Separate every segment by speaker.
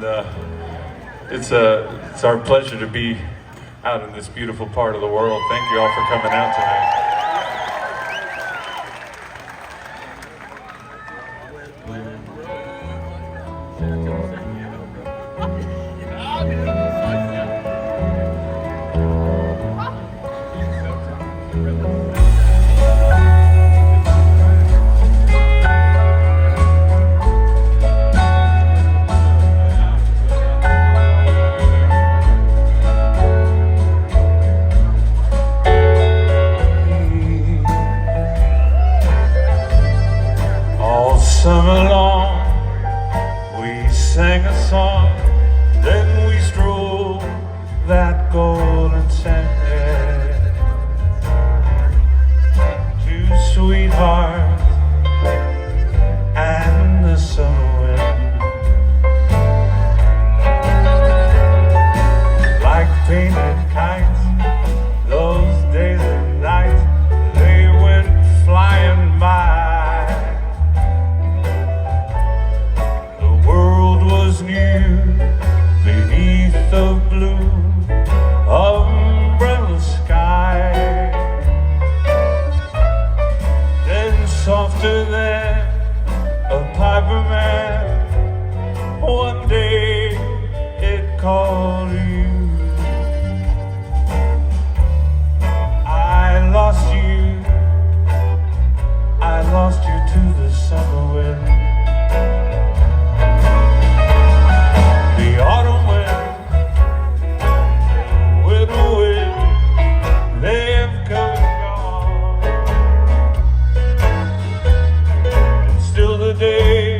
Speaker 1: and it's our pleasure to be out in this beautiful part of the world. Thank you all for coming out tonight. Summer long, we sang a song, then we strolled that golden sand. Two sweethearts and the summer wind, like painted kites, those days and nights, they went flying by. New beneath the blue umbrella sky, then softer than a piper man, one day it called you. I lost you to the summer wind. Autumn wind, winter wind, they've come and gone, and still the day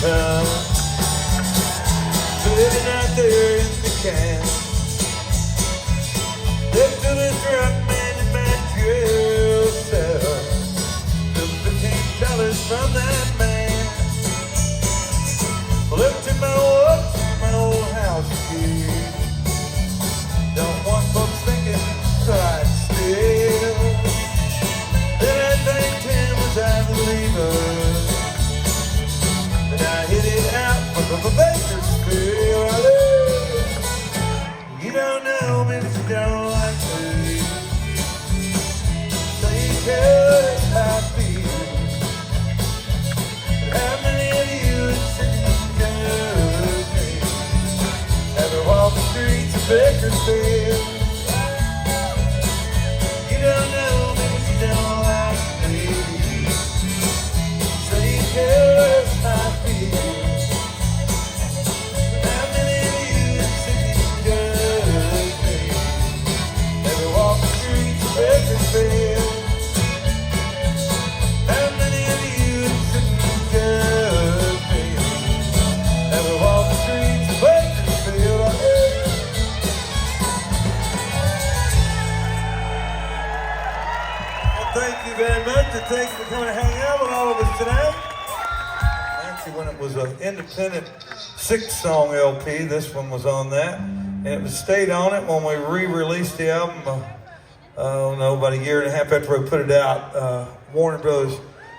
Speaker 1: town, sitting out there in the can. Next to this truck, man, and man drill cell. Took the $15 from that man. Left in my woods, my old house key. Don't want folks thinking I'd steal. Then I thanked him as I was leaving. Then I hit it out for the Bakersfield. You don't know me, but you don't like me. So you care how I feel. But how many of you have seen me? Ever walk the streets of Bakersfield? You don't know me, but you don't like me. So you care how I feel. But how many of you have seen me? Ever walk the streets of Bakersfield? How many of you have seen me? Ever walk the streets of Bakersfield? Thank you very much, and thanks for coming to hang out with all of us tonight. Actually, when it was an independent 6-song LP, this one was on that, and it was stayed on it when we re-released the album. About a year and a half after we put it out. Warner Brothers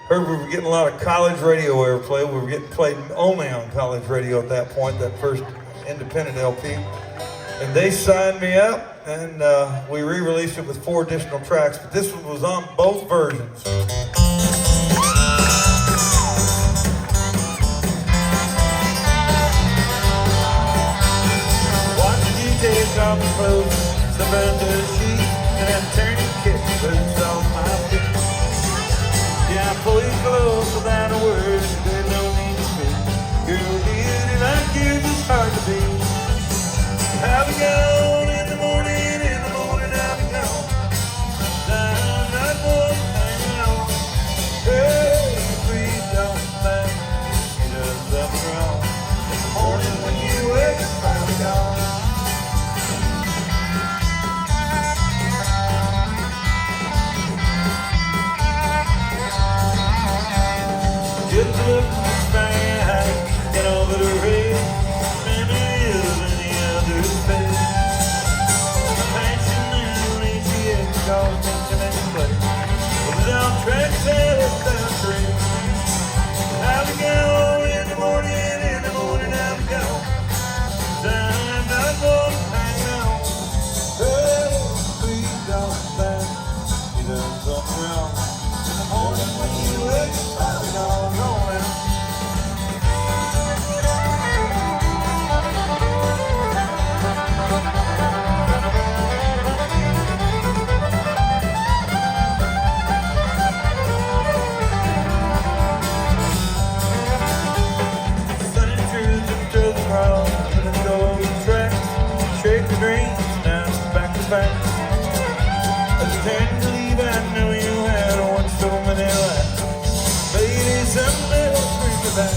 Speaker 1: heard we were getting a lot of college radio airplay. We were getting played only on college radio at that point, that first independent LP. And they signed me up, and we re-released it with 4 additional tracks, but this one was on both versions. Watching you take off the clothes, step under the sheet, and I'm turning kick boots on my feet. Yeah, I pull you close without a word, there's no need to speak. Girl, beauty like you, just hard to beat. I'll be gone in the morning, I'll be gone. I'm not going to hang on. Hey, please don't think you done something wrong. In the morning when you wake up, I'll be gone. Just look at the sky, get over the red. Maybe it is in the other space. Passion and ATX, all attention and play. Put it on tracks and it's down straight. I'll be gone in the morning, I'll be gone. 'Cause I'm not going to hang on. Hey, please don't think you done something wrong. In the morning when you wake up, I'll be gone. Back. I was trying to leave, I know you had once so many lives. Lady, someday I'll bring you back.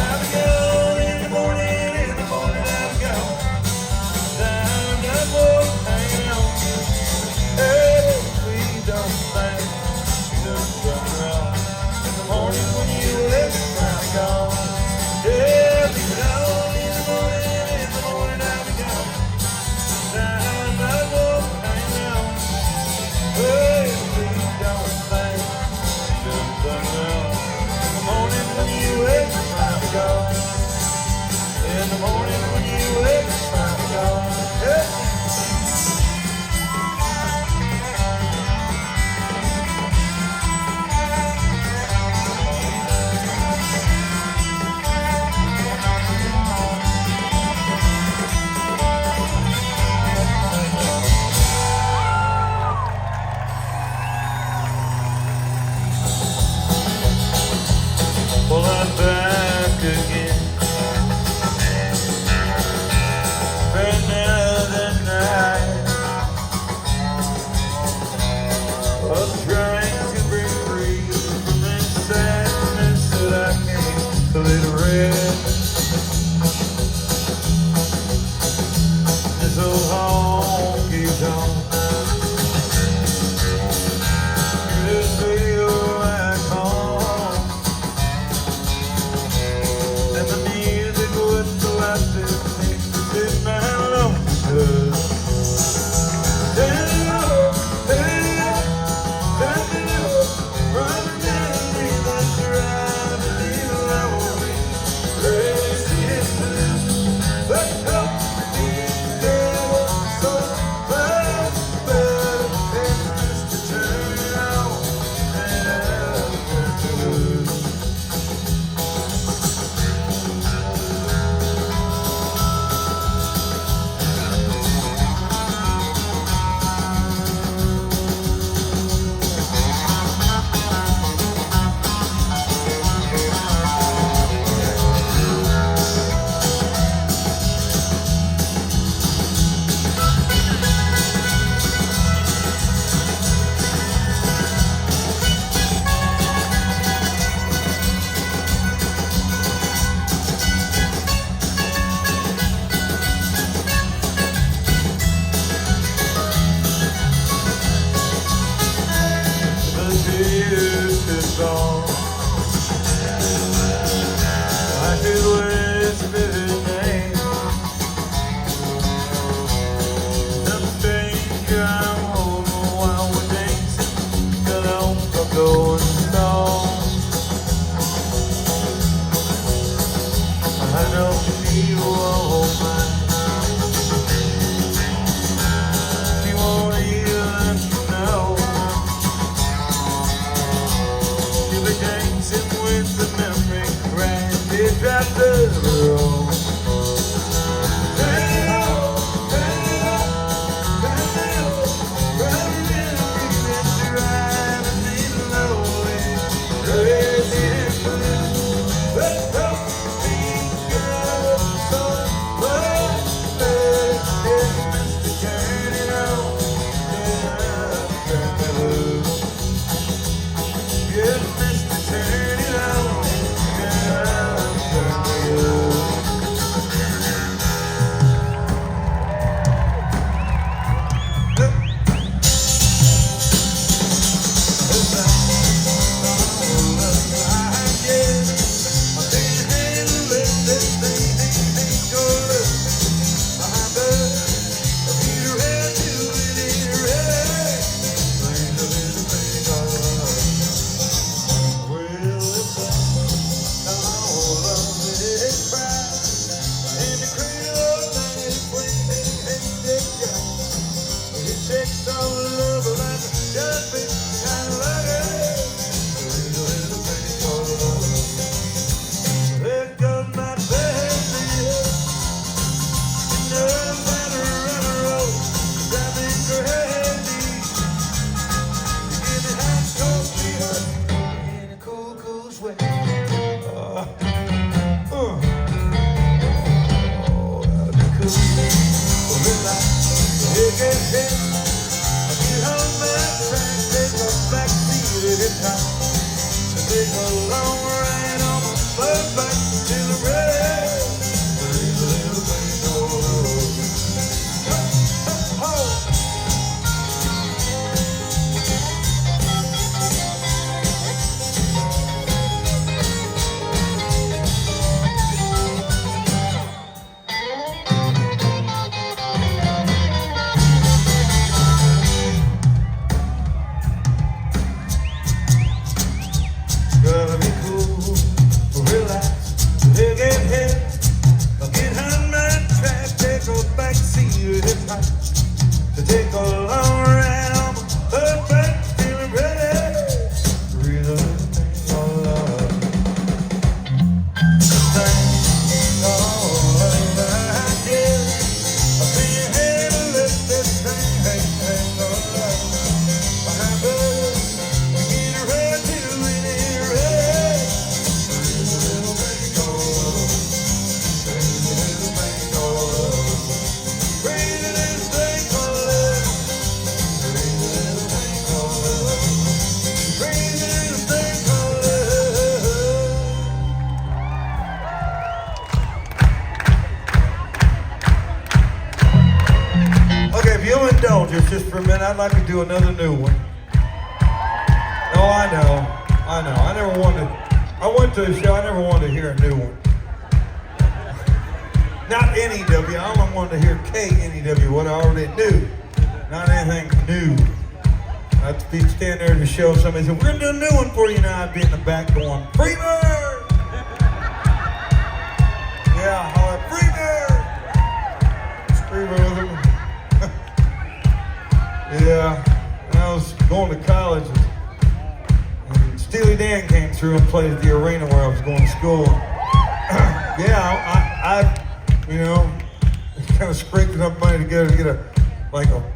Speaker 1: I'll be gone in the morning, I'll be gone. I'm not going to hang on. Hey, please don't think you done something wrong. In the morning when you wake up, I'll be gone. Yeah, leave it on in the morning, I'll be gone. I'm not going to hang on. Hey, please don't think you done something wrong. In the morning when you wake up, I'll be gone. In the morning when you wake up, I'll be gone. Yeah. Well, I'm back again. song. I could whisper his name. Some stranger I'm holding while we're dancing. Got on the going strong. I know you won't mind. She won't even know. She'll be dancing with the memory right here dropped the road. Turn it up, turn it up, turn it up. Running in the beat and driving me slowly. Crazy and blue. Let's go. Just for a minute, I'd like to do another new one. No, I know. I never wanted. I went to a show. I never wanted to hear a new one. Not NEW. I only wanted to hear KNEW, what I already knew. Not anything new. I'd be standing there at the show. Somebody said, "We're gonna do a new one for you now." I'd be in the back going, "Freebird!" Yeah, I like Freebird. Freebird. Yeah, when I was going to college, and Steely Dan came through and played at the arena where I was going to school. Yeah, I kind of scraped enough money together to get a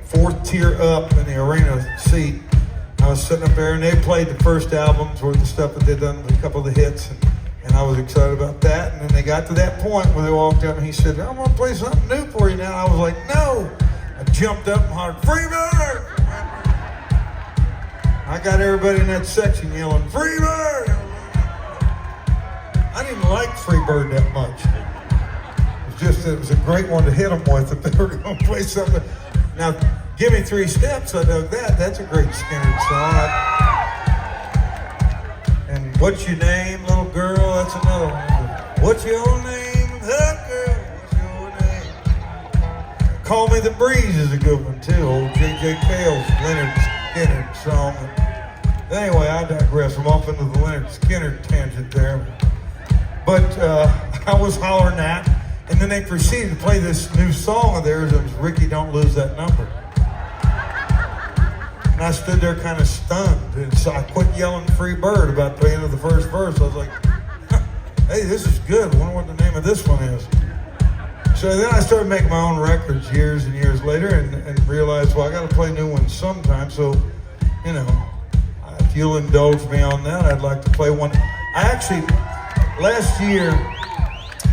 Speaker 1: fourth tier up in the arena seat. I was sitting up there, and they played the first albums or the stuff that they'd done, a couple of the hits, and I was excited about that. And then they got to that point where they walked up and he said, "I'm gonna play something new for you now." I was like, "No!" I jumped up and hollered, "Freebird!" I got everybody in that section yelling, "Freebird!" I didn't like Freebird that much. It was just that it was a great one to hit them with if they were going to play something. Now, Give Me 3 Steps, I dug that. That's a great Skinner song. What's your name, little girl? That's another one. What's your name, little girl? What's your name? Call Me the Breeze is a good one too. Old J.J. Cale's Leonard Skinner song. Anyway, I digress. I'm off into the Leonard Skinner tangent there. But I was hollering that, and then they proceeded to play this new song of theirs. It was Ricky, Don't Lose That Number. And I stood there kind of stunned, and so I quit yelling Free Bird about the end of the first verse. I was like, hey, this is good. I wonder what the name of this one is. So then I started making my own records years and years later, and realized, well, I got to play new ones sometime. So, you know, if you'll indulge me on that, I'd like to play one. I actually, last year,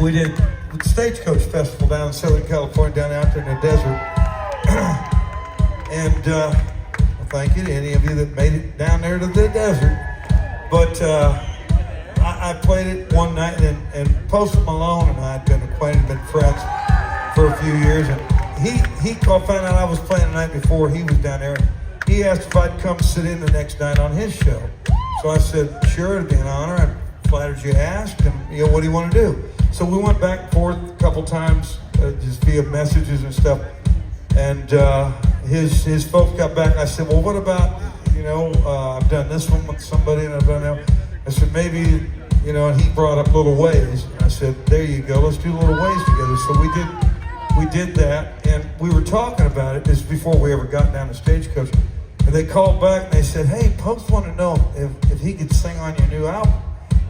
Speaker 1: we did the Stagecoach Festival down in Southern California, down out there in the desert. And well, thank you to any of you that made it down there to the desert. But I played it one night, and Post Malone and I had been acquainted, been friends for a few years. And he found out I was playing the night before he was down there. He asked if I'd come sit in the next night on his show. So I said, sure, it'd be an honor. I'm flattered you asked, and you know, what do you want to do? So we went back and forth a couple times, just via messages and stuff. And his folks got back, and I said, well, what about, you know, I've done this one with somebody, and I've done that. I said, maybe, you know, and he brought up Little Ways. And I said, there you go, let's do Little Ways together. So we did that, and we were talking about it. This is before we ever got down to Stagecoach. And they called back and they said, hey, Post wanted to know if he could sing on your new album.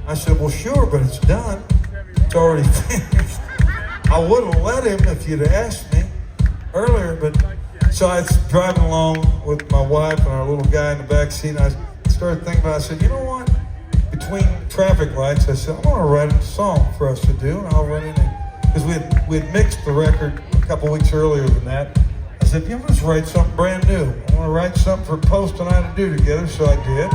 Speaker 1: I said, well, sure, but it's done. It's already finished. I would have let him if you'd asked me earlier, but so I was driving along with my wife and our little guy in the back seat, and I started thinking about it. I said, you know what? Between traffic lights, I said, I'm going to write a song for us to do, and I'll run in and, because we had mixed the record a couple weeks earlier than that. I said, you want to just write something brand new? I want to write something for Post and I to do together, so I did.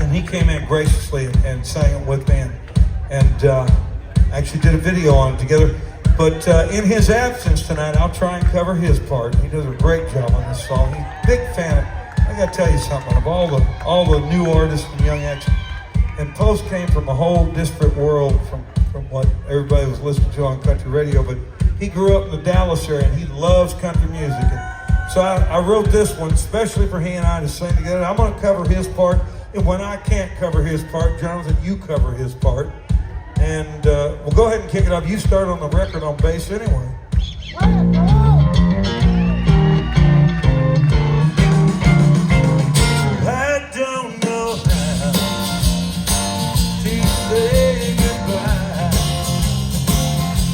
Speaker 1: And he came in graciously and sang it with me, and actually did a video on it together. But in his absence tonight, I'll try and cover his part. He does a great job on this song. He's a big fan of, I got to tell you something, of all the new artists and young acts. And Post came from a whole disparate world from what everybody was listening to on country radio, but he grew up in the Dallas area, and he loves country music. And so I wrote this one especially for he and I to sing together. I'm going to cover his part, and when I can't cover his part, Jonathan, you cover his part. And we'll go ahead and kick it off. You start on the record on bass anyway. I don't know how to say goodbye,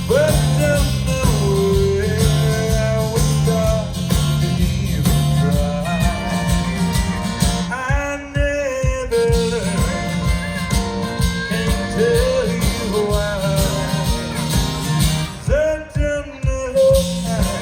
Speaker 1: but don't know where I would start to even try. I never learned, can't tell you why. I don't know how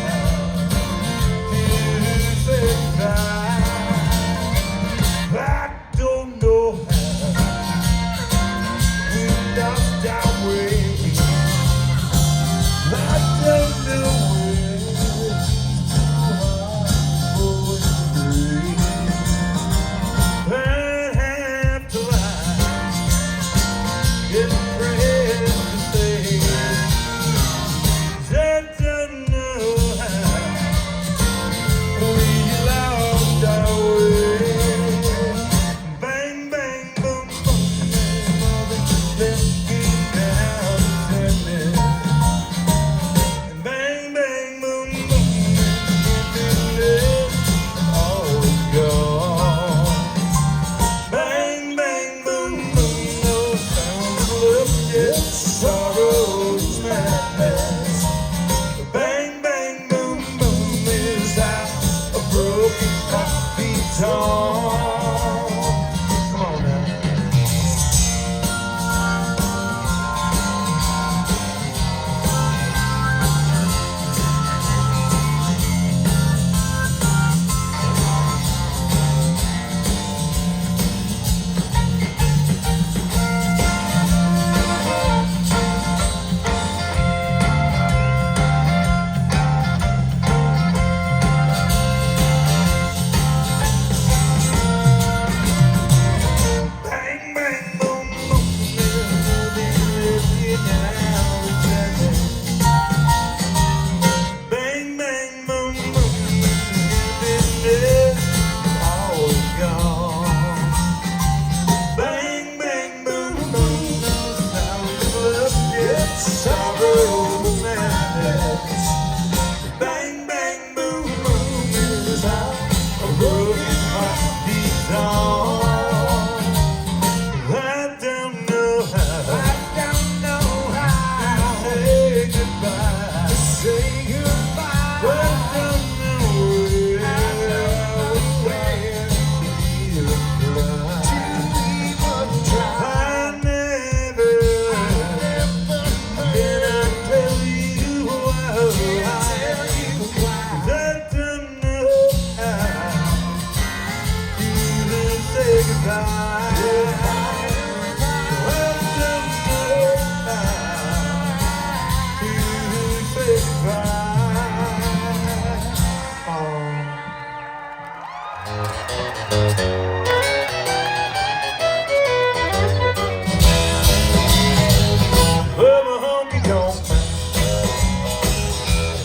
Speaker 1: don't matter.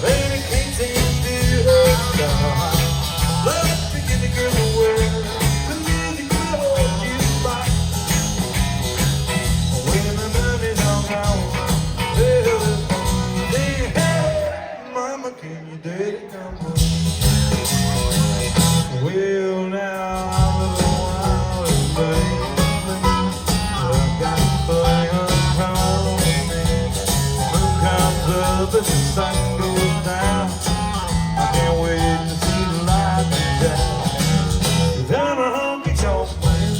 Speaker 1: Baby can't seem to do her job. Love to get the girl away. The music will hold you back. When the money's all gone, hey, mama, can you daddy come home? Well, now I'm a little wild, baby. I've got to play home. Moon comes up and the sun goes down. I can't wait to see the light down. 'Cause I'm a honky-tonk man.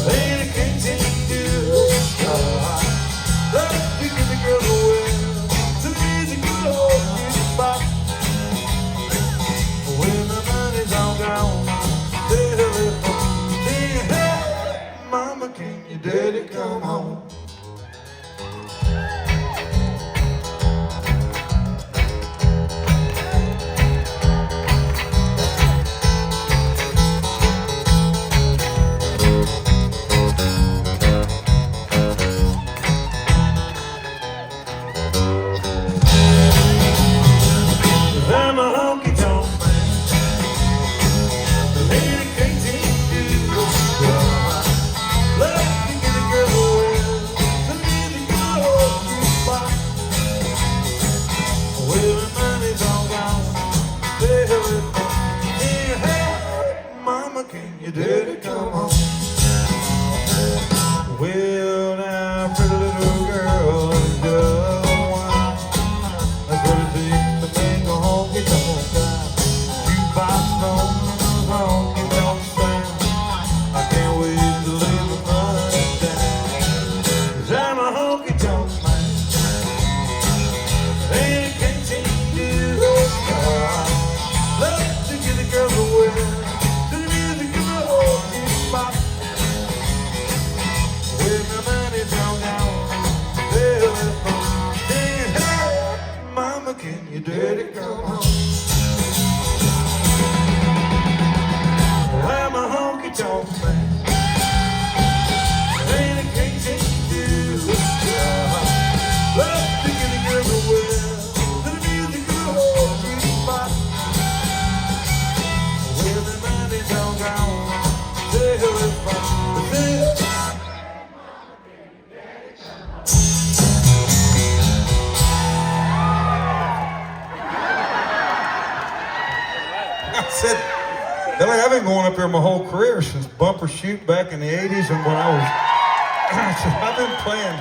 Speaker 1: Lady can't seem to do her job. Love to get the girl away. The music will hold you back. When the money's all gone, hey, mama, can your daddy come home? I'm a honky-tonk man. The lady can't seem to do her job. Love to get a girl away. The music will hold you back. Well, the money's all gone. Hey, mama, can your daddy come home? Well, now, pretty little girl, Dwight. That's what it takes to make a honky-tonk guy. Jukebox knows honky-tonk sound. I can't wait to leave the money down. 'Cause I'm a honky-tonk man. Lady can't seem to do her job. Love to get the girl away. The music will hold you back. When the money's all gone, hey, mama, can your daddy come home? I'm a honky-tonk man. Lady can't seem to do her job. Love to get the girl away. The music will hold you back. When the money's all gone, hey, I said, Billy, I've been going up here my whole career since Bumper Shoot back in the 80s, and when I was, I said, I've been playing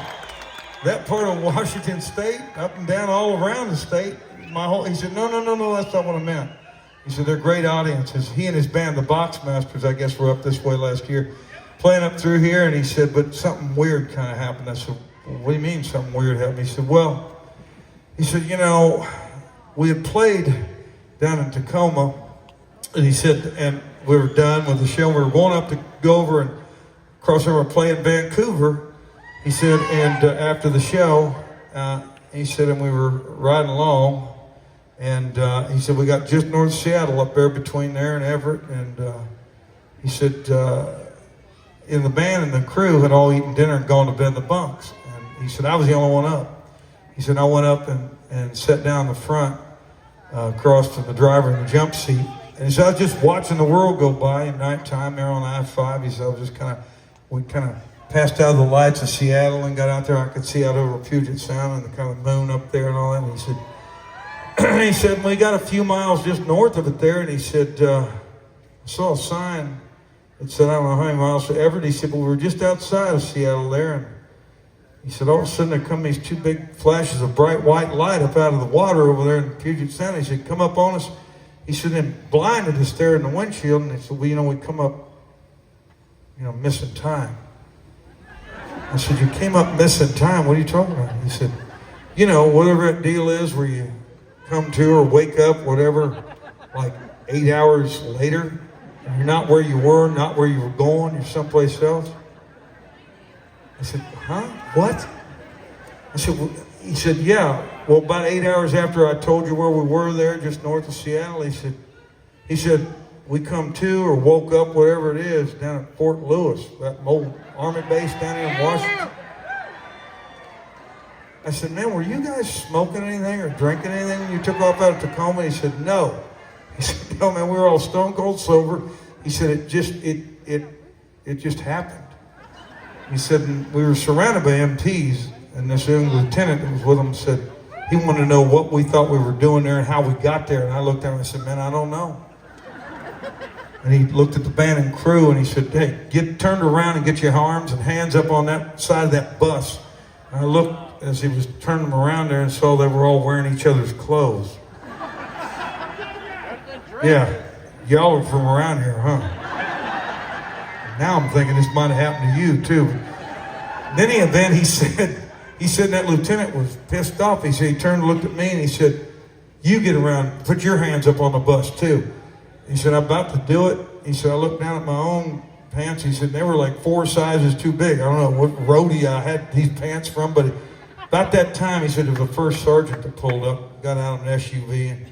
Speaker 1: that part of Washington State, up and down all around the state. He said, no, that's not what I meant. He said, they're great audiences. He and his band, the Boxmasters, I guess, were up this way last year, playing up through here, and he said, but something weird kind of happened. I said, what do you mean something weird happened? He said, you know, we had played down in Tacoma, and he said, and we were done with the show. We were going up to go over and cross over and play in Vancouver. He said, and after the show, he said, and we were riding along, and he said, we got just north of Seattle up there between there and Everett, and he said, and the band and the crew had all eaten dinner and gone to bed in the bunks. And he said, I was the only one up. He said, I went up and sat down in the front, across from the driver in the jump seat. And he said, I was just watching the world go by at nighttime there on I-5. He said, we kind of passed out of the lights of Seattle and got out there. I could see out over Puget Sound and the kind of moon up there and all that. And he said, we got a few miles just north of it there. And he said, I saw a sign that said, I don't know how many miles to Everett. He said, but we were just outside of Seattle there. And he said, all of a sudden there come these two big flashes of bright white light up out of the water over there in Puget Sound. He said, come up on us. He said, and blinded us there in the windshield. And he said, well, we come up, missing time. I said, you came up missing time? What are you talking about? He said, whatever that deal is where you come to or wake up, whatever, like 8 hours later, and you're not where you were, not where you were going, you're someplace else. I said, huh? What? I said, well, he said, yeah. Well, about 8 hours after I told you where we were there, just north of Seattle, he said, we come to or woke up, whatever it is, down at Fort Lewis, that old Army base down here in Washington. I said, man, were you guys smoking anything or drinking anything when you took off out of Tacoma? He said, no. He said, no, man, we were all stone cold sober. He said, it just happened. He said, and we were surrounded by MTs, and this young lieutenant that was with him said, he wanted to know what we thought we were doing there and how we got there. And I looked at him and I said, man, I don't know. And he looked at the band and crew and he said, hey, get turned around and get your arms and hands up on that side of that bus. And I looked as he was turning them around there and saw they were all wearing each other's clothes. Yeah, y'all are from around here, huh? Now I'm thinking this might have happened to you too. In any event, he said that lieutenant was pissed off. He said, he turned and looked at me and he said, you get around, put your hands up on the bus too. He said, I'm about to do it. He said, I looked down at my own pants. He said, they were like 4 sizes too big. I don't know what roadie I had these pants from, but about that time, he said, there was the first sergeant that pulled up, got out of an SUV and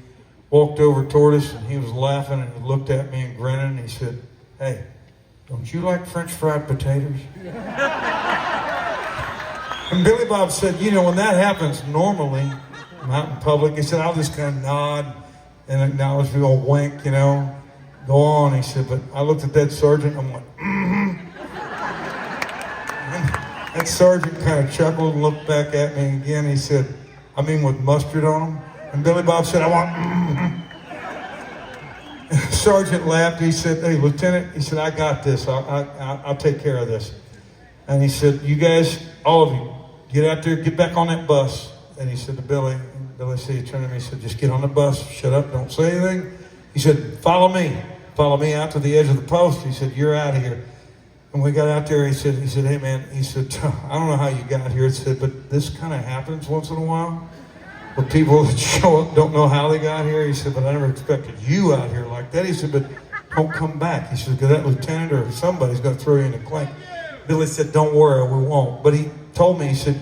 Speaker 1: walked over toward us, and he was laughing, and he looked at me and grinning, and he said, hey, don't you like French fried potatoes? And Billy Bob said, you know, when that happens normally, I'm out in public, he said, I'll just kind of nod and acknowledge the old wink, you know, go on. He said, but I looked at that sergeant, I'm like, That sergeant kind of chuckled and looked back at me again. He said, I mean with mustard on them? And Billy Bob said, I want Sergeant laughed. He said, hey, Lieutenant, he said, I got this. I'll take care of this. And he said, you guys, all of you, get out there, get back on that bus. And he said to Billy, said, he turned to me, he said, just get on the bus, shut up, don't say anything. He said, follow me out to the edge of the post. He said, you're out of here. And we got out there, he said, hey man, he said, I don't know how you got here. He said, but this kind of happens once in a while. But people that show up don't know how they got here. He said, but I never expected you out here like that. He said, but don't come back. He said, because that lieutenant or somebody's going to throw you in the clink. Billy said, don't worry, we won't. But he told me, he said,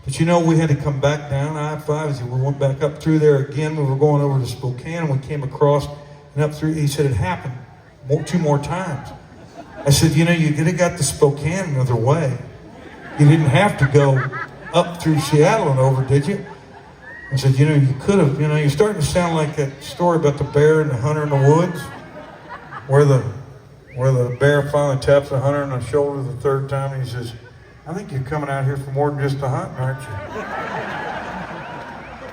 Speaker 1: but you know, we had to come back down I-5. We went back up through there again. We were going over to Spokane, and we came across and up through. He said, it happened 2 more times. I said, you know, you could have got to Spokane another way. You didn't have to go up through Seattle and over, did you? I said, you know, you could have. You know, you're starting to sound like that story about the bear and the hunter in the woods, where the bear finally taps the hunter on the shoulder the 3rd time, and he says, I think you're coming out here for more than just a hunt, aren't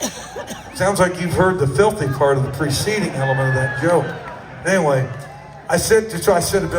Speaker 1: you? Sounds like you've heard the filthy part of the preceding element of that joke. Anyway, I said to Billy, I said,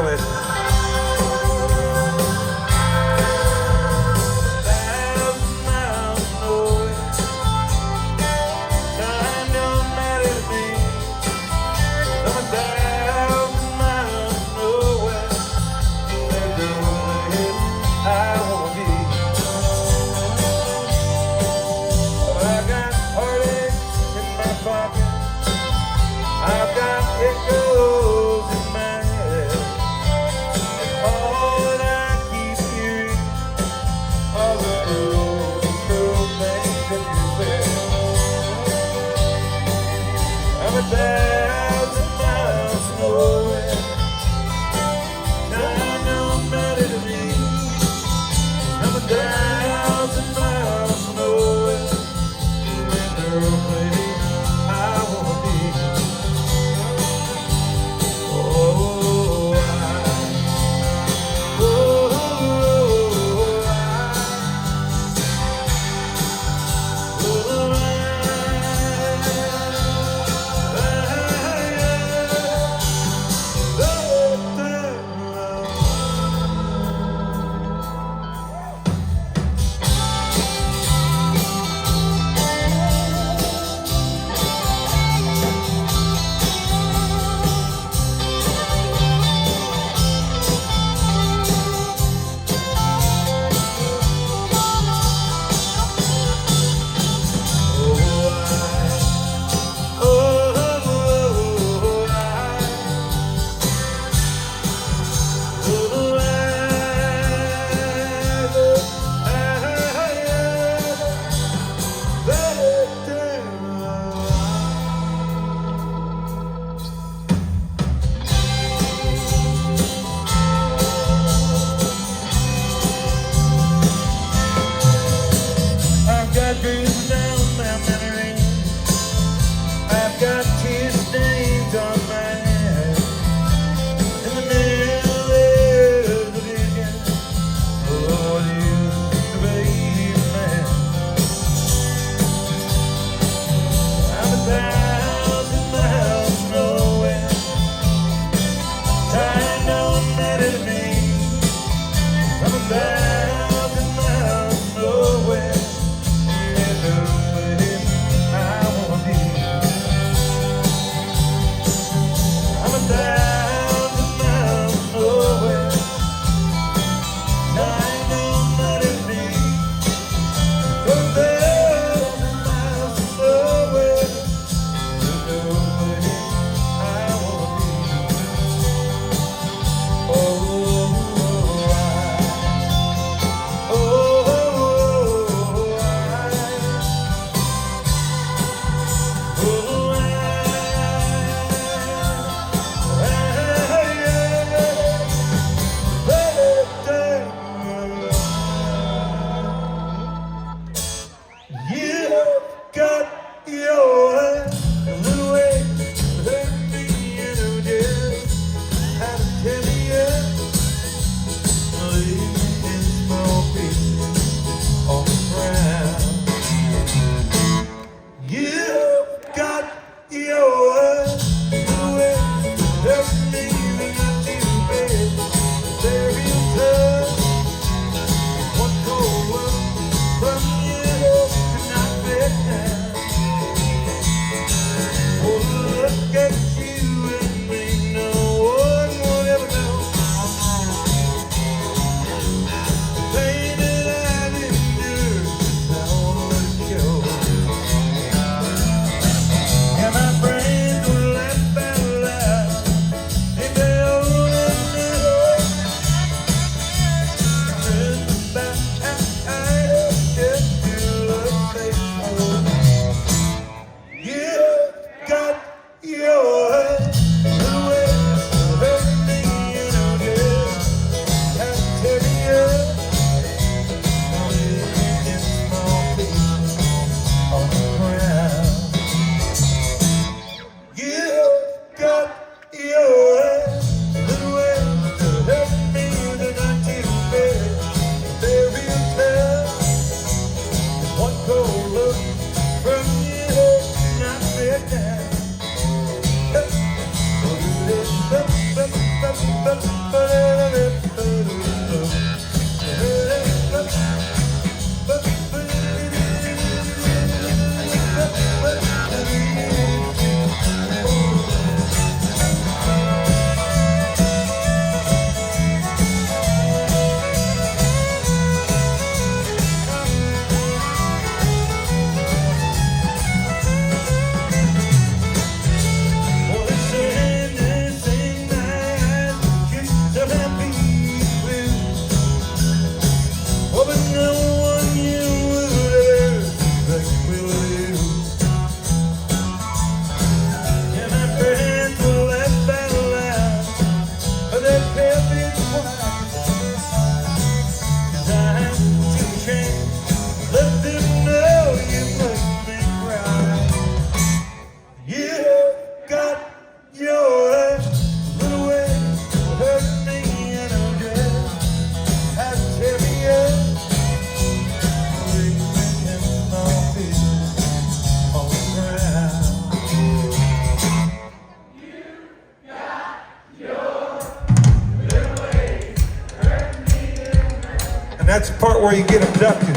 Speaker 1: That's the part where you get abducted.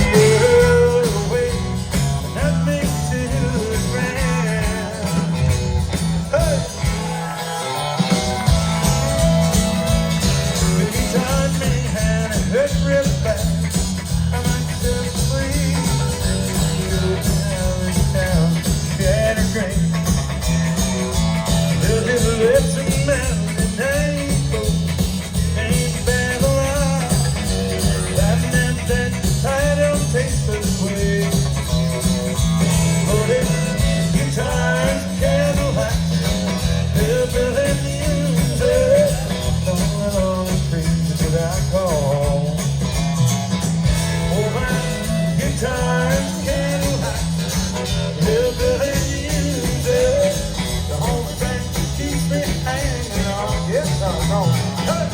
Speaker 1: You're away, and that makes it grand. Hey! Anytime me hand it hurt real bad, I might just breathe. You're down, shattered grain. Little lips and mouth and ain't bad alive. Laughing at that title taste of sweet. Loaded guitars, candlelight, hillbilly music, blowing on the streets that I call. Oh, my guitars, candlelight, hillbilly music, the only thing that keeps me hanging on. Yes, I know. Hey!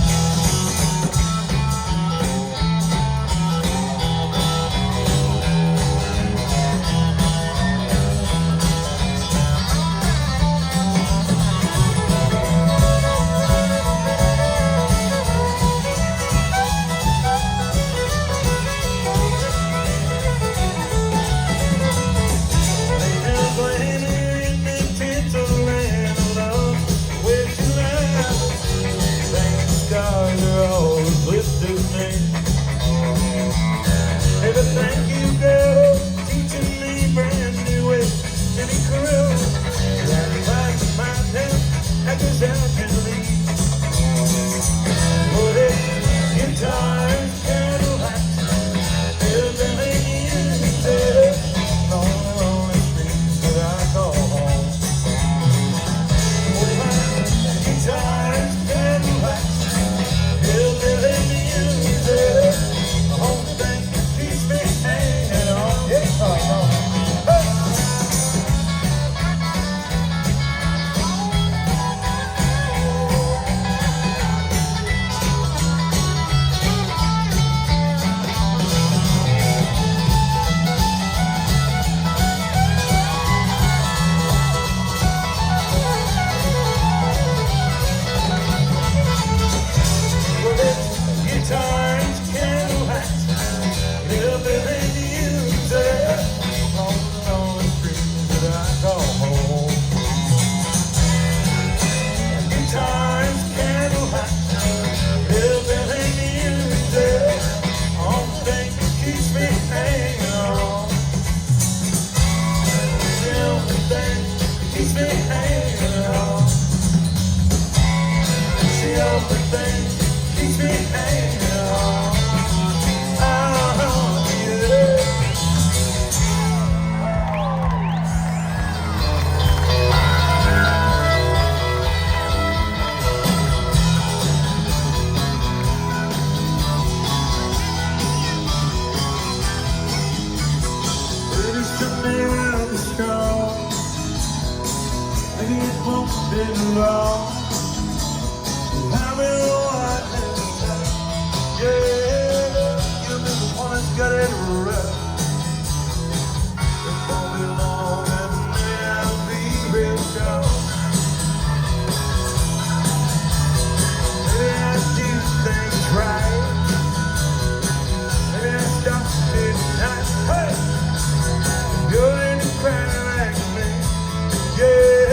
Speaker 1: Thank you, girl, teaching me brand new ways to be cruel. That life in my town, I guess I can leave. For this guitars, candlelight, hillbilly music, on the lonely streets that I call home. For my guitars, candlelight, hillbilly music, the only thing keeps me hanging on. Yes, I know. Hey! Well, it's guitars, candlelight, hillbilly music, on the lonely streets that I call home. Guitars, candlelight, hillbilly music, on the thing that keeps me hanging on. The only thing that keeps me hanging on. The only thing that keeps me hanging on. Been long, I've been watching time. Yeah, you've been the one that's got it rough. It won't be long and then I'll be real gone. Maybe I do things right. Maybe I stop midnight. Hey, you're in the crowd like me. Yeah.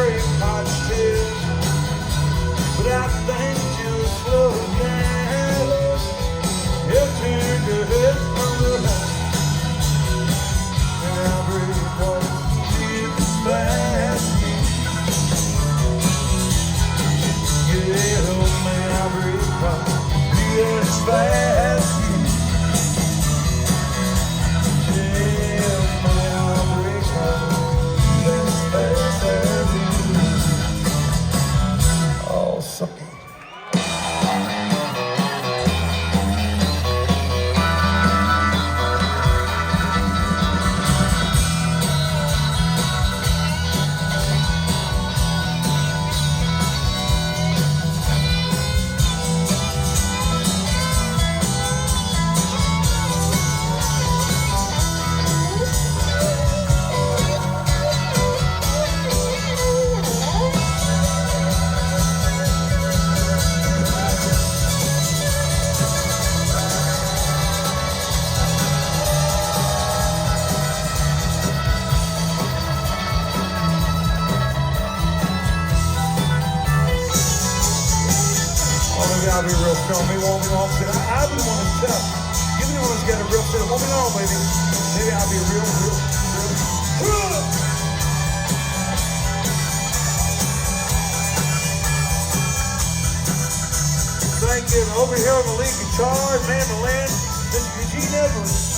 Speaker 1: afraid hot still, but I think you'll slow down. You'll turn your head from behind, and I'll break off just fast. Yeah, oh man, I'll break off just fast. I'll be real strong. Maybe won't be long. I'll be the one that's tough. You be the one that's got a real fit. Won't be long, baby. Maybe I'll be real. Thank you. Over here on the lead guitar, mandolin, Mr. Eugene Edwards.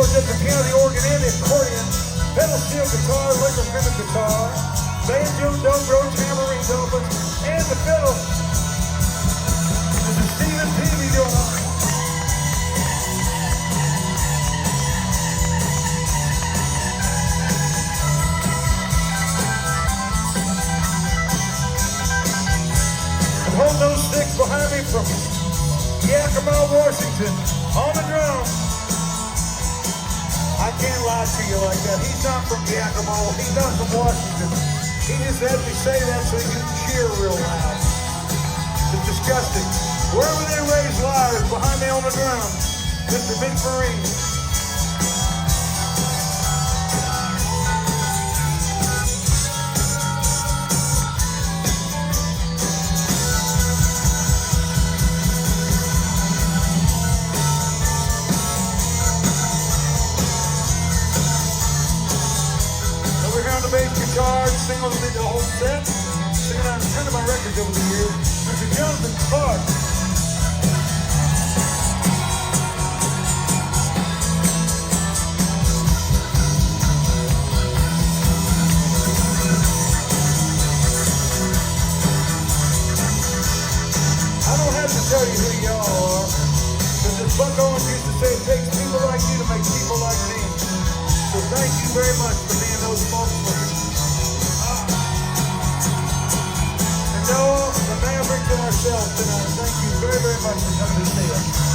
Speaker 1: At the piano, the organ, and the accordion, pedal steel guitar, liquor ribbon guitar, banjo, dobro, tambourine, dolphins, and the fiddle. This is Stephen Peavy doing it. And hold those sticks behind me from Yoakam, Washington, on the drums. I can't lie to you like that. He's not from Yoakam, he's not from Washington. He just had me say that so you can cheer real loud. It's disgusting. Wherever they raise liars, behind me on the drums, Mr. Big Marine. Bass guitar, sing on the whole set, singing on 10 of my records over the years, Mr. Jonathan Clark. I don't have to tell you who y'all are, because as Buck Owens used to say, it takes people like you to make people like me. So thank you very much for being those folks. And Noah, the Mavericks, and ourselves tonight. Thank you very, very much for coming to see us.